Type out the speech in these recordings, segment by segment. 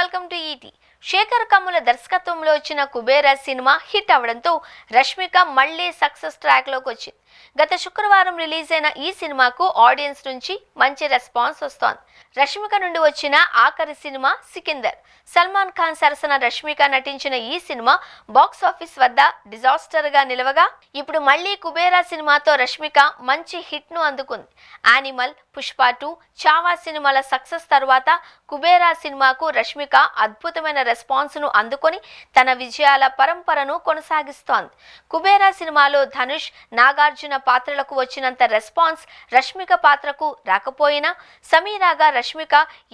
Welcome to ET. Sekhar Kammula దర్శకత్వంలో వచ్చిన Kubera cinema hit అవడంతో రష్మిక మళ్లీ సక్సెస్ ట్రాక్ లోకి వచ్చింది. గత శుక్రవారం రిలీజ్ అయిన ఈ సినిమాకు ఆడియన్స్ నుంచి మంచి రెస్పాన్స్ వస్తోంది. రష్మిక నుండి వచ్చిన ఆఖరి సినిమా సికిందర్. సల్మాన్ ఖాన్ సరసన రష్మిక నటించిన ఈ సినిమా బాక్స్ ఆఫీస్ వద్ద డిజాస్టర్ గా నిలవగా ఇప్పుడు మళ్లీ కుబేరా సినిమాతో రష్మిక మంచి హిట్ ను అందుకుంది. యానిమల్, పుష్ప 2, చావా సినిమాల సక్సెస్ తర్వాత కుబేరా సినిమాకు రష్మిక అద్భుతమైన రెస్పాన్స్ ను అందుకొని తన విజయాల పరంపరను కొనసాగిస్తోంది. కుబేరా సినిమాలో ధనుష్, నాగార్జున పాత్రలకు వచ్చినంత రెస్పాన్స్ రష్మిక పాత్రకు రాకపోయినా సమీరాగా రష్మిక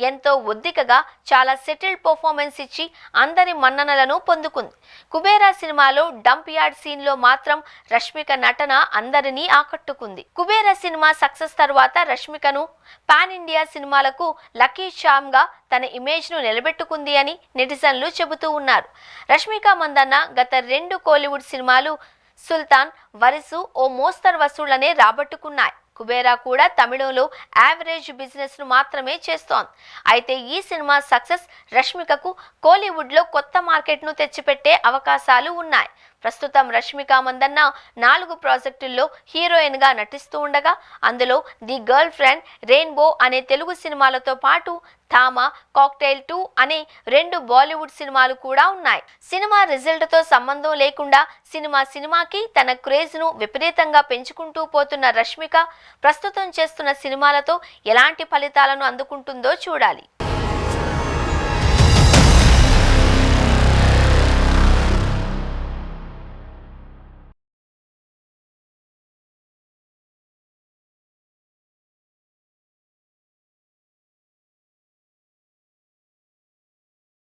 ఎంతో ఒద్దికగా చాలా సెటిల్డ్ పర్ఫార్మెన్స్ ఇచ్చి అందరి మన్ననలను పొందుకుంది. కుబేరా సినిమాలో డంప్ యార్డ్ సీన్ లో మాత్రం రష్మిక నటన అందరినీ ఆకట్టుకుంది. కుబేరా సినిమా సక్సెస్ తర్వాత రష్మికను పాన్ ఇండియా సినిమాలకు లక్కీ చామ్ గా తన ఇమేజ్ ను నిలబెట్టుకుంది అని నెటిజన్లు చెబుతూ ఉన్నారు. రష్మిక మందన్న గత 2 కోలీవుడ్ సినిమాలు సుల్తాన్, వరిసు ఓ మోస్తరు వసూళ్లనే రాబట్టుకున్నాయి. కుబేరా కూడా తమిళంలో యావరేజ్ బిజినెస్ ను మాత్రమే చేస్తోంది. అయితే ఈ సినిమా సక్సెస్ రష్మికకు కోలీవుడ్ లో కొత్త మార్కెట్ ను తెచ్చిపెట్టే అవకాశాలు ఉన్నాయి. ప్రస్తుతం రష్మిక మందన్న 4 ప్రాజెక్టుల్లో హీరోయిన్ గా నటిస్తూ ఉండగా అందులో ది గర్ల్ ఫ్రెండ్, రెయిన్బో అనే తెలుగు సినిమాలతో పాటు థామా, కాక్టైల్ 2 అనే 2 బాలీవుడ్ సినిమాలు కూడా ఉన్నాయి. సినిమా రిజల్ట్ తో సంబంధం లేకుండా సినిమాకి తన క్రేజ్ ను విపరీతంగా పెంచుకుంటూ పోతున్న రష్మిక ప్రస్తుతం చేస్తున్న సినిమాలతో ఎలాంటి ఫలితాలను అందుకుంటుందో చూడాలి.